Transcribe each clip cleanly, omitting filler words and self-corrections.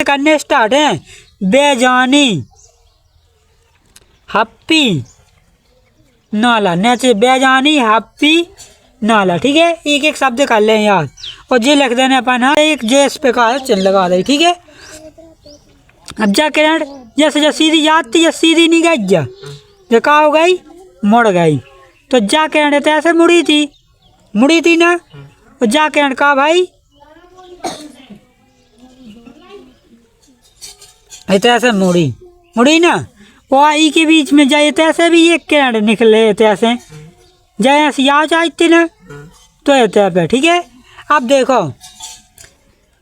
करने स्टार्ट हैं। बेजानी, हप्पी, नाला, नीचे बेजानी, हप्पी, नाला। ठीक है, एक एक शब्द कर लें याद और जे लिख देने अपन। हाँ, एक जे इस पे का चिन्ह लगा दे। ठीक है, अब जा किरण जैसे सीधी याद थी, सीधी नहीं गई, जो का हो गई, मुड़ गई। तो जा किरण तो ऐसे मुड़ी थी ना। और जा किरण का भाई ऐसे मुड़ी ना। और ई के बीच में जाए तैसे भी एक किरण निकले तैसे जाए ऐसी आ जाती ना, तो ये पे। ठीक है, अब देखो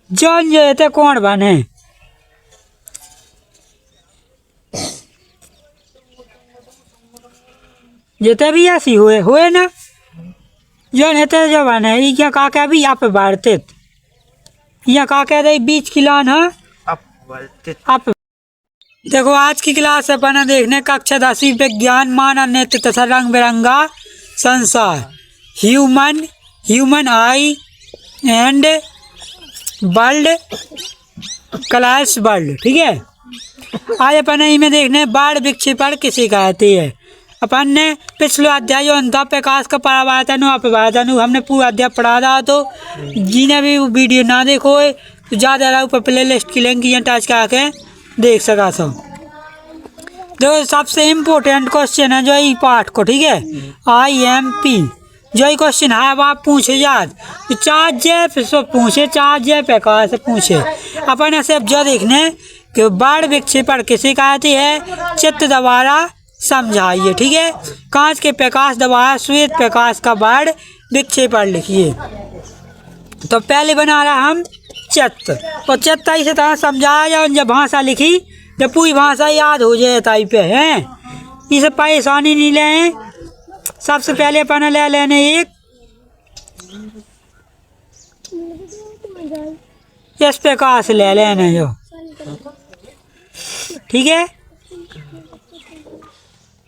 जौन जो है कौन बने, जिते भी ऐसी हुए ना, जो नेते जो बने ये क्या का क्या भी आप बढ़ते या का कह दे बीच की लान है आप। देखो आज की क्लास अपना देखने कक्षा 10वीं विज्ञान मानव तथा रंग बिरंगा संसार, human I and world class world. ठीक है, आज अपन इनमें देखने बाढ़ विक्षेपण किसे कहती है। अपन ने पिछले अध्याय जो था प्रकाश का परावर्तन हमने पूरा अध्याय पढ़ा था। तो जिन्हें भी वीडियो ना देखो तो ज़्यादा ऊपर प्ले लिस्ट की लिंक यहाँ टच करके देख सका सो। जो सबसे इम्पोर्टेंट क्वेश्चन है जो ये पाठ को, ठीक है, IMP जो ये क्वेश्चन है अब आप पूछे याद तो 4J पूछे, 4J प्रकाश से पूछे। अपन ऐसे अब जो देखने कि बाढ़ विक्षेपण किसे कहती है, चित्र द्वारा समझाइए। ठीक है, कांच के प्रकाश द्वारा श्वेत प्रकाश का बाढ़ विक्षेपण लिखिए। तो पहले बना रहा हम चित्र, और चित्र इसे तरह समझाया जाए, जब भाषा लिखी जब पूरी भाषा याद हो जाए ताई पे हैं, इसे परेशानी नहीं लें। सबसे पहले अपन ले लेने एक इस प्रकाश ले लेने जो, ठीक है,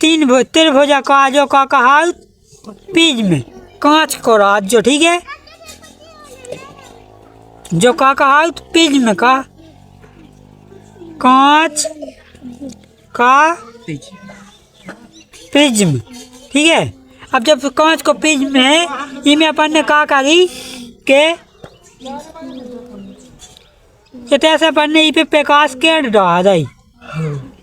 त्रिभुज का जो का कहा प्रिज्म, कांच को राज जो, ठीक है, जो का कहा प्रिज्म का, कांच का प्रिज्म। ठीक है, अब जब कांच को प्रिज्म है, इनमें अपन ने कहा करी के ऐसे अपन ने पे प्रकाश केंद्र डाल दी,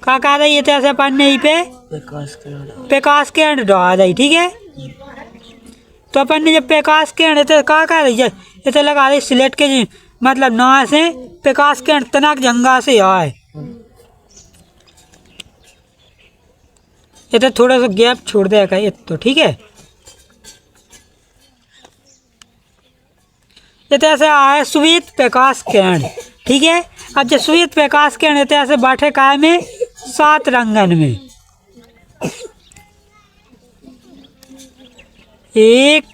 का कह रही है ऐसे अपन ने पे प्रकाश केंद्र डाल दी। ठीक है, तो अपन ने जब प्रकाश केंद्र तो का कह रही है इसे लगा रही सिलेट के मतलब ना से प्रकाश केंद्र तनक जंगा से आए, ये तो थोड़ा सा गैप छोड़ देगा ये तो। ठीक है, ये तो ऐसे आए श्वेत प्रकाश केंद्र। ठीक है, अब जो श्वेत प्रकाश केंद्र तो ऐसे बैठे काय में 7 रंगन में, 1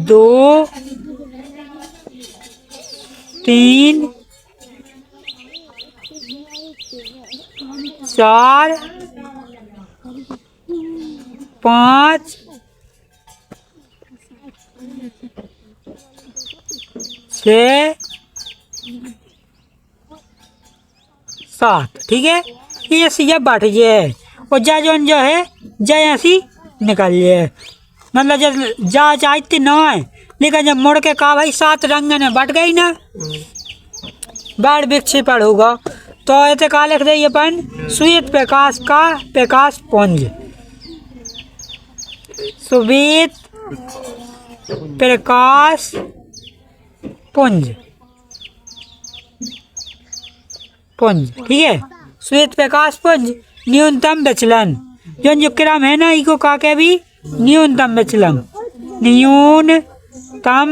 2 3 4 5 6 7। ठीक है, ये सीधा बैठ गए और जा जो है जा ऐसी निकल जाए, मतलब जब जा चाहती ना है, लेकिन जब मुड़ के कहा भाई 7 रंगन में बट गई ना, बाढ़ विक्षेपण होगा। तो ऐसे कहा लिख दे अपन श्वेत प्रकाश का प्रकाश पुंज, श्वेत प्रकाश पुंज, ठीक है, श्वेत प्रकाश पुंज न्यूनतम विचलन, जो क्रम है ना इको का के भी न्यूनतम विचलन, न्यूनतम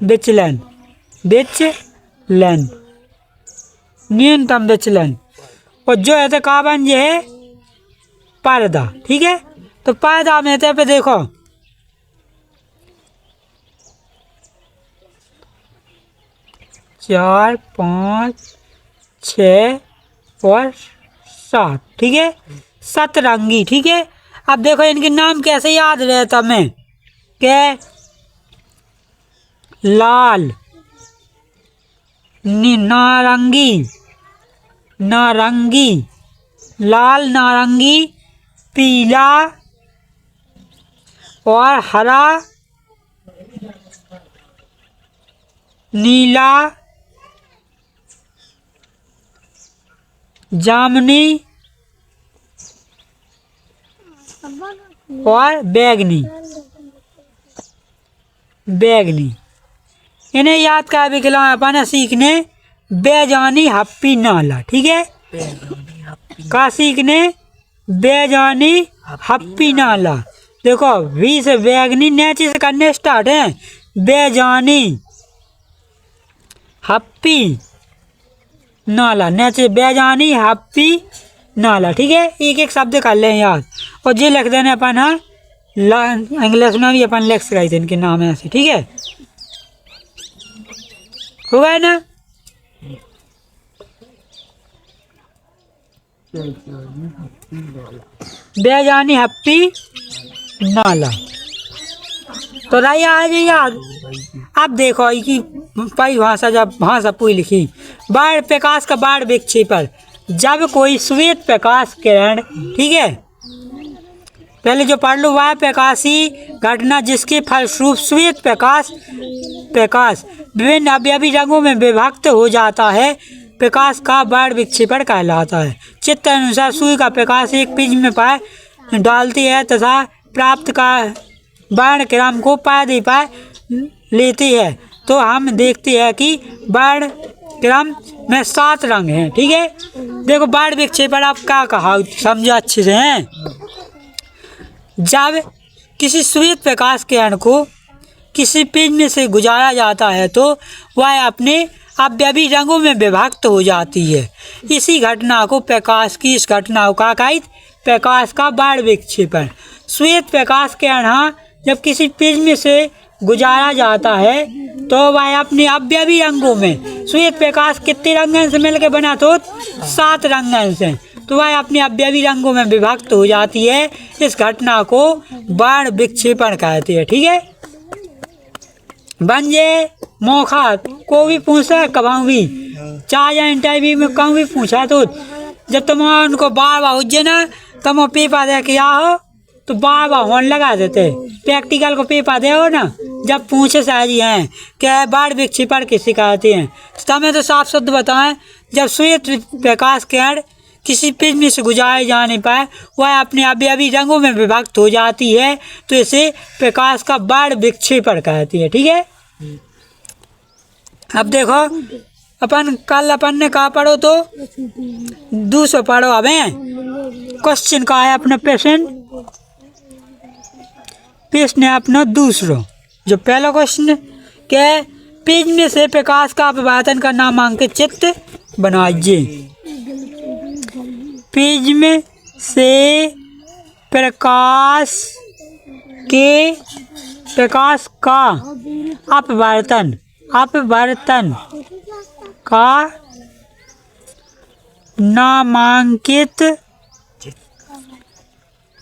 विचलन, न्यूनतम विचलन। और जो है तो कार्बन जो है पर्दा। ठीक है, तो पर्दा में तो पे देखो 4 5 6 और 7। ठीक है, सतरंगी। ठीक है, अब देखो इनके नाम कैसे याद रहता मैं के लाल, नारंगी, नारंगी, लाल, नारंगी, पीला और हरा, नीला, जामुनी और बैगनी, बैगनी। इन्हें याद का भी खिलाए अपन सीखने बेजानी हप्पी नाला। ठीक है, का सीखने बेजानी हप्पी नाला। देखो वी से बैगनी नीचे से करने स्टार्ट है, बेजानी हप्पी नाला, नीचे बेजानी हप्पी नाला। ठीक है, एक एक शब्द कर लें याद और जे लिख देने अपन। हाँ, इंग्लिश में भी अपन लिख सकते इनके नाम है ऐसे। ठीक है, हो गए ना। बेजानी हप्पी नाला तो रही आज याद। अब देखो कि पई भाषा जब भाषा पूरी लिखी, बाढ़ प्रकाश का बाढ़ विक्षेपण, जब कोई श्वेत प्रकाश किरण, ठीक है, पहले जो पढ़ लो, वह प्रकाशी घटना जिसके फलस्वरूप श्वेत प्रकाश विभिन्न अवयवी रंगों में विभक्त हो जाता है, प्रकाश का बाढ़ विक्षेपण कहलाता है। चित्र अनुसार सूर्य का प्रकाश एक प्रिज्म में पाए डालती है तथा प्राप्त का बाढ़ क्रम को पाए लेती है, तो हम देखते हैं कि बाढ़ क्रम में 7 रंग हैं। ठीक है, देखो बाढ़ विक्षेपण आप क्या कहा समझो अच्छे से हैं। जब किसी श्वेत प्रकाश किरण को किसी प्रिज्म से गुजारा जाता है तो वह अपने अवयवी रंगों में विभक्त हो जाती है। इसी घटना को प्रकाश की इस घटना का प्रकाश का बाढ़ विक्षेपण। श्वेत प्रकाश किरण जब किसी प्रिज्म से गुजारा जाता है तो वह अपने अवयवी रंगों में, श्वेत प्रकाश कितने रंगन से मिलकर बना तो 7 रंगन से, तो वह अपने अवयवी रंगों में विभक्त हो जाती है। इस घटना को बाढ़ विक्षेपण कहते हैं। ठीक है, बंजे मौका को भी पूछा कभाऊ भी, चाहे इंटरव्यू में कहूँ भी पूछा तो जब तुम उनको बार बार उज्जे ना तुम पेपर दे के आओ तो बार बार होने लगा देते। प्रैक्टिकल को पेपर दे हो ना, जब पूछे साजी हैं क्या बाढ़ विक्षेपण किसे कहते हैं, तमें तो साफ शुद्ध बताएं। जब श्वेत प्रकाश किरण किसी प्रिज्म से गुजारे जाने पर वह अपने अवयवी रंगों में विभक्त हो जाती है तो इसे प्रकाश का बाढ़ विक्षेपण कहती है। ठीक है, अब देखो अपन कल अपन ने कहा पढ़ो तो 200 पढ़ो। अब क्वेश्चन का है अपना प्रश्न है अपना दूसरा। जो पहला क्वेश्चन क्या है, प्रिज्म से प्रकाश का अपवर्तन का नामांकित चित्र बनाइए। प्रिज्म से प्रकाश का अपवर्तन का नामांकित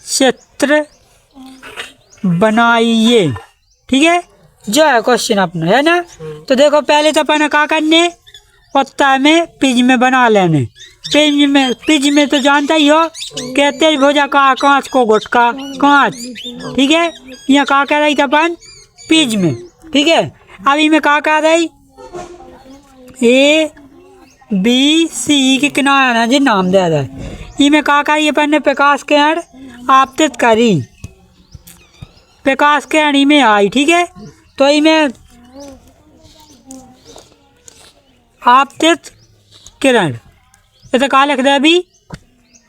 चित्र बनाइए। ठीक है, जो है क्वेश्चन अपना है ना। तो देखो पहले तो अपन क्या करने, पत्ता में प्रिज्म में बना लेने। प्रिज्म में तो जानता ही हो कहते हैं भोजा का कांच को गुटका कांच। ठीक है, यहाँ क्या कह रही था अपन प्रिज्म। ठीक है, अभी मैं क्या कह रही ABC के किनारे जी नाम दे रहा है। ये में क्या करी अपन ने प्रकाश किरण आपतित करी, प्रकाश किरण में आई। ठीक है, तो इमें आपतित किरण तो क्या लिख दे अभी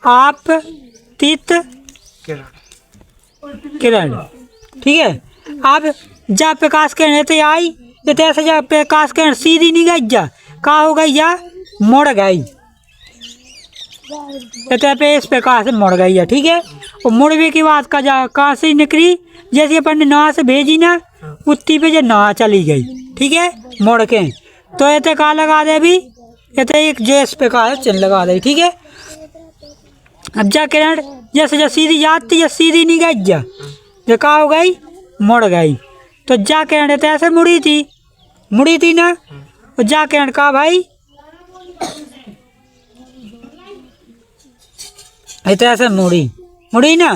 आपतित किरण। ठीक है, अब जब प्रकाश किरण तो आई तो ऐसे जब प्रकाश किरण सीधी नहीं गई जा क्या हो गई या मुड़ गई, तो पे इस प्रकार से मुड़ गई है। ठीक है, और मुड़ने के बाद का जा कहाँ से निकली, जैसे अपन ने ना से भेजी ना उत्ती पे जो ना चली गई। ठीक है, मुड़ के तो ये कहाँ लगा दे अभी, ये तो एक जो इस प्रकार से चिन्ह लगा दे। ठीक है, अब जा किरण जैसे जब सीधी जाती या सीधी नहीं गई जा जो कहाँ हो गई मुड़ गई, तो जा किरण तो ऐसे मुड़ी थी ना, और जा किरण का भाई ऐसे मुड़ी मुड़ी ना,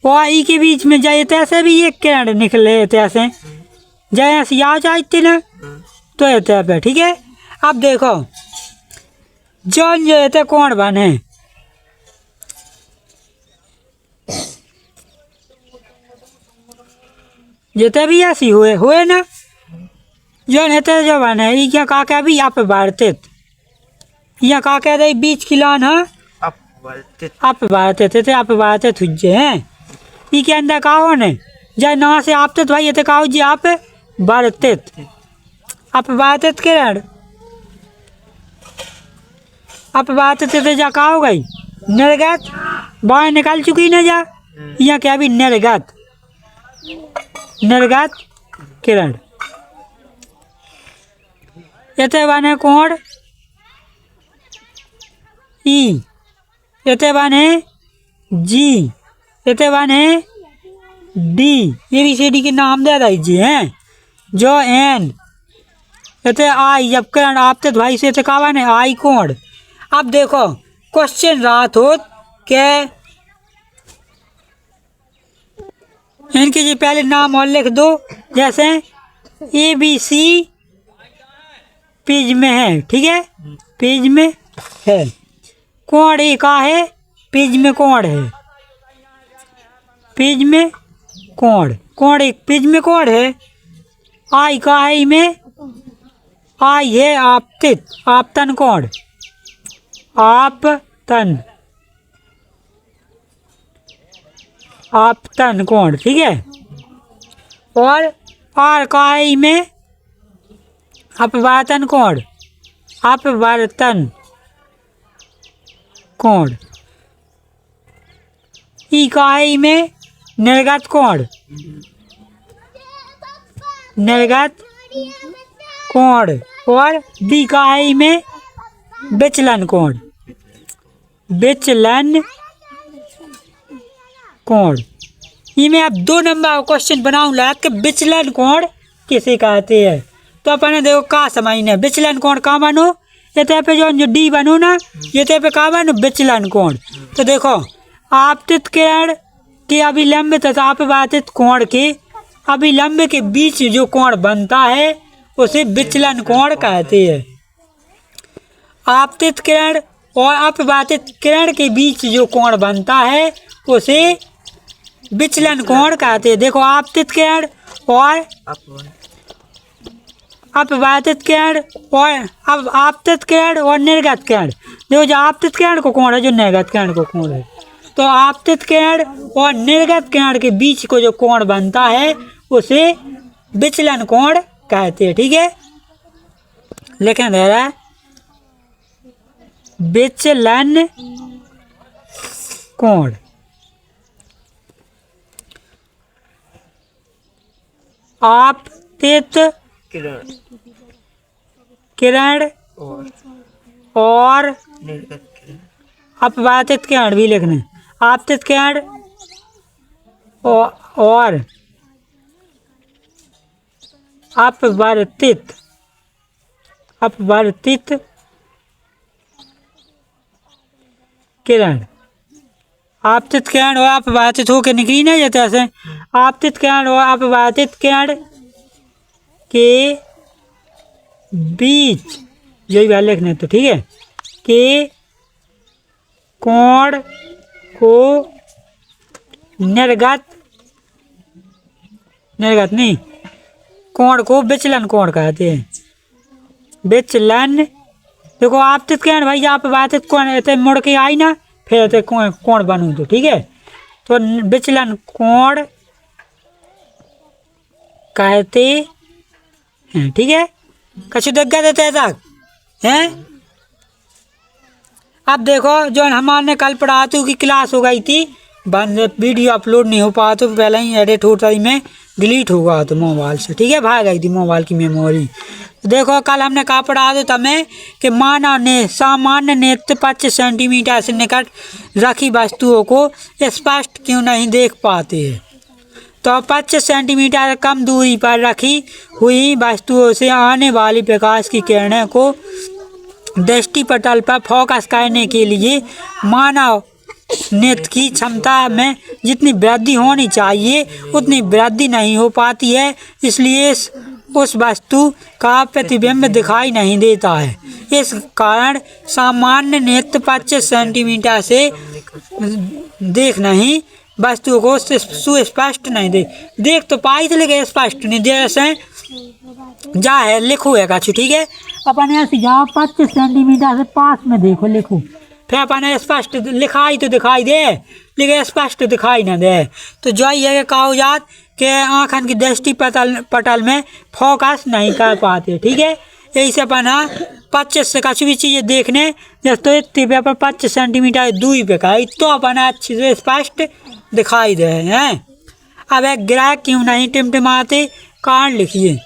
और ई के बीच में जाए तैसे भी एक किरण निकले तैसे जाए ऐसे आ जाती ना, तो ये पे ठीक है। अब देखो जौन जो है कौन बने, जितने भी ऐसी हुए ना जो नेते जो बने ये क्या का क्या भी आप भारते यहाँ का क्या दे बीच खिलान है आप भारते थे आप भारते तुझे हैं ये के अंदर का हो ने जाए ना से आप तो भाई ये तो कहो जी आप भारते आप भारते किरण आप भारते थे जा का हो गई निर्गत बाहर निकाल चुकी ना जा यहाँ क्या भी निर्गत निर्गत किरण ये बने कोण ई ये बने जी ये बने डी ये भी सी डी के नाम दे दीजिए हैं जो एन ये आई जब किरण आप तो भाई से का बने आई कोण। अब देखो क्वेश्चन रात हो के इनके जी पहले नाम और लिख दो, जैसे ए बी सी पेज में है ठीक है, पेज में है कोण ए का है पेज में कोण है, पेज में कोण कोण एक पेज में कोण है, आई का है इमें आई है आपतित आपतन कोण आपतन आपतन कोण ठीक है। और आर का है में अपवर्तन कोण अपवर्तन कोण, ई का है में निर्गत कोण निर्गत कोण, और डी का है में विचलन कोण विचलन कोण। इनमें आप 2 नंबर का क्वेश्चन बनाऊंगा कि विचलन कोण किसे कहते हैं, तो अपने देखो का समझना विचलन कोण का बनो ये पे जो डी बनो ना ये पे का बनो विचलन कोण। तो देखो आपतित किरण के अभिलंब तथा अपवर्तित कोण के अभिलंब के बीच जो कोण बनता है उसे विचलन कोण कहते हैं। आपतित किरण और अपवर्तित किरण के बीच जो कोण बनता है उसे विचलन कोण कहते हैं। देखो आपतित किरण और अपवर्तित किरण और अब आपतित किरण और निर्गत किरण, देखो जो आपतित किरण को कोण है जो निर्गत किरण को कोण है, तो आपतित किरण और निर्गत किरण के बीच को जो कोण बनता है उसे विचलन कोण कहते हैं ठीक है। लिखना दे रहा है विचलन कोण। आपतित किरण और अपवर्तित किरण भी लिखना है, आपतित किरण और अपवर्तित अपवर्तित किरण आपतित किरण और अपवर्तित होकर निकली ना जाते ऐसे आपतित किरण और अपवर्तित किरण के बीच यही बात लिखना तो ठीक है के कोण को निर्गत निर्गत नहीं कोण को विचलन कोण कहते हैं। विचलन देखो आपतित किरण भाई अपवर्तित कोण ऐसे मुड़ के आई ना फिर ऐसे कोण बनू तो ठीक है, तो विचलन कोण कहते हैं ठीक है। कछु दिक्कत देते तक हैं। अब देखो जो हमारे कल पढ़ातू की क्लास हो गई थी बंद वीडियो अपलोड नहीं हो पाया तो पहले ही एडिट होता ही में डिलीट होगा तो मोबाइल से ठीक है, भाग गई थी मोबाइल की मेमोरी। तो देखो कल हमने कहा पढ़ा दो तमें कि मानव ने सामान्य नेत्र 25 सेंटीमीटर से निकट रखी वस्तुओं को स्पष्ट क्यों नहीं देख पाते हैं। तो 25 सेंटीमीटर कम दूरी पर रखी हुई वस्तुओं से आने वाली प्रकाश की किरणों को दृष्टि पटल पर फोकस करने के लिए मानव नेत्र की क्षमता में जितनी वृद्धि होनी चाहिए उतनी वृद्धि नहीं हो पाती है, इसलिए उस वस्तु का प्रतिबिंब दिखाई नहीं देता है। इस कारण सामान्य नेत्र 25 सेंटीमीटर से देख नहीं वस्तु को सुस्पष्ट नहीं देख तो पाई थे, लेकिन स्पष्ट नहीं जैसे जा है लिखो है कछु। ठीक है, अपन ऐसे जाओ 25 सेंटीमीटर से पास में देखो लिखो, फिर अपन स्पष्ट लिखाई तो दिखाई दे लेकिन स्पष्ट दिखाई ना दे। तो जो ये है कागजात के आँखन की दृष्टि पटल में फोकस नहीं कर पाते। ठीक है, यही से अपन 25 से कुछ भी चीज़ें देखने जब तो इतने पे 25 सेंटीमीटर दूरी पे का तो अपन अच्छे से स्पष्ट दिखाई दे हैं। अब एक ग्रह क्यों नहीं टिमटिमाते कारण लिखिए।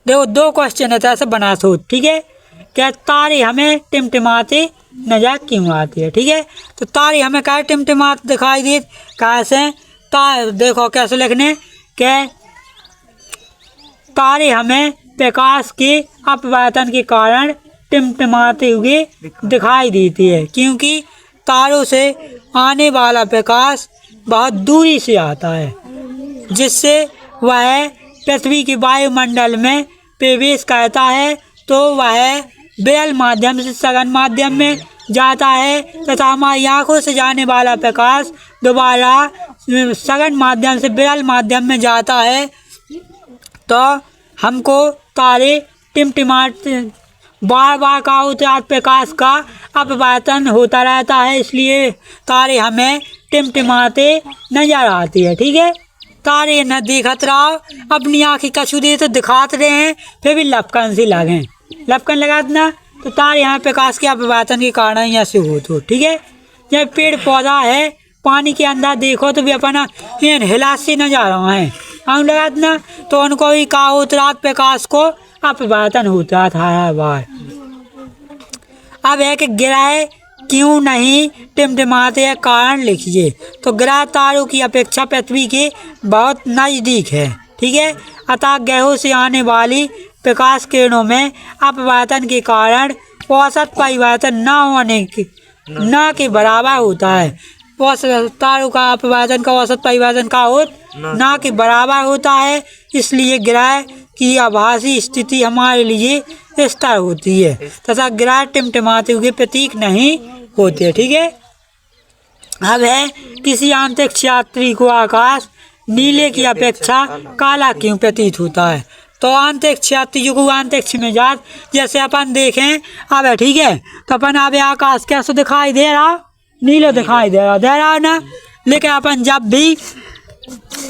देखो 2 क्वेश्चन है ऐसे बना सो। ठीक है, क्या तारे हमें टिमटिमाते नजर क्यों आती है। ठीक है, तो तारे हमें क्या टिमटिमाते दिखाई दे कैसे देखो कैसे लिखने के तारे हमें प्रकाश के अपवर्तन के कारण टिमटिमाते हुए दिखाई देती है, क्योंकि तारों से आने वाला प्रकाश बहुत दूरी से आता है जिससे वह पृथ्वी के वायुमंडल में प्रवेश करता है तो वह विरल माध्यम से सघन माध्यम में जाता है तथा हमारी आँखों से जाने वाला प्रकाश दोबारा सघन माध्यम से विरल माध्यम में जाता है। तो हमको तारे टिमटिमाते बार बार का उत्तरार्ध प्रकाश का अपवर्तन होता रहता है, इसलिए तारे हमें टिमटिमाते नजर आती है। ठीक है, तारे न देखत रहो अपनी आँखें कछु दे तो दिखाते रहे हैं फिर भी लपकन से लगे लपकन लगा देना तो तारे यहाँ प्रकाश के अपवर्तन के कारण यहाँ से हो तो। ठीक है, जब पेड़ पौधा है पानी के अंदर देखो तो भी अपना हिला से न जा रहा है हम लगा देना तो उनको भी का उत्तरार्ध प्रकाश को अपवर्तन होता था बार। अब है कि ग्रह क्यों नहीं टिमटिमाते कारण लिखिए। तो ग्रह तारों की अपेक्षा पृथ्वी के बहुत नज़दीक है। ठीक है, अतः ग्रहों से आने वाली प्रकाश किरणों में अपवर्तन के कारण औसत परिवर्तन न के बराबर होता है। तारों का अपवर्तन का औसत परिवर्तन का न के बराबर होता है, इसलिए ग्रह की आभासी स्थिति हमारे लिए स्थिर होती है तथा ग्रह टिमटिमाते हुए प्रतीक नहीं होते। ठीक है, अब है किसी अंतरिक्ष यात्री को आकाश नीले की अपेक्षा काला क्यों प्रतीत होता है। तो अंतरिक्ष यात्री जो अंतरिक्ष में जात जैसे अपन देखें अब है। ठीक है, तो अपन अब आकाश कैसे दिखाई दे रहा नीला दिखाई दे रहा ना, लेकिन अपन जब भी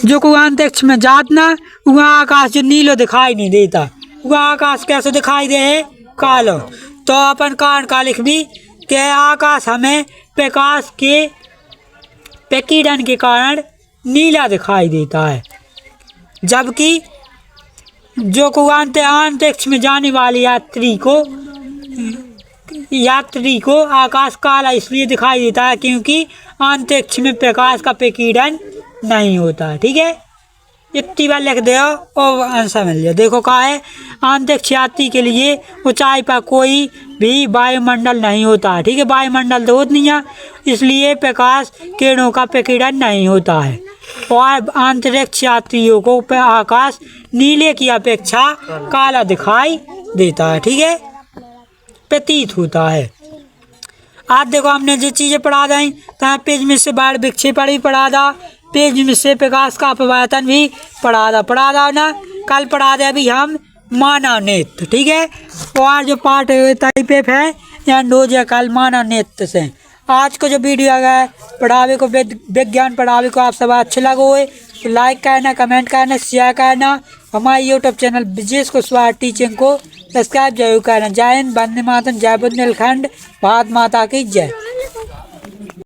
जो को अंतरिक्ष में जात ना वहाँ आकाश जो नीलो दिखाई नहीं देता, वह आकाश कैसे दिखाई दे है कालो। तो अपन कारण का लिख भी के आकाश हमें प्रकाश के प्रकीर्णन के कारण नीला दिखाई देता है, जबकि जो को अंतरिक्ष में जाने वाली यात्री को आकाश काला इसलिए दिखाई देता है क्योंकि अंतरिक्ष में प्रकाश का प्रकीर्णन नहीं होता है। ठीक है, इतनी बार लिख दो और आंसर मिल जाए। देखो क्या है, अंतरिक्ष यात्री के लिए ऊंचाई पर कोई भी वायुमंडल नहीं होता है। ठीक है, वायुमंडल तो होता नहीं है, इसलिए प्रकाश किरणों का प्रकीर्णन नहीं होता है और अंतरिक्ष यात्रियों को आकाश नीले की अपेक्षा काला दिखाई देता है। ठीक है, प्रतीत होता है। आज देखो हमने जो चीज़ें पढ़ा दी तो पेज में से बाढ़ विक्षेपण भी पढ़ा था, पेज में से प्रकाश का अपवर्तन भी पढ़ा था ना, कल पढ़ा दे अभी हम मानव नेत्र। ठीक है, और जो पार्ट टाइप है या रोज या कल मानव नेत्र से। आज को जो वीडियो है पढ़ावे को विज्ञान पढ़ावे को आप सब अच्छे लगो है तो लाइक करना, कमेंट करना, शेयर करना। हमारे YouTube channel Brijesh Kushwaha teaching को सब्सक्राइब जरूर करना। जय हिंद, वंदे मातरम, जय बुंदेलखंड, भारत माता की जय।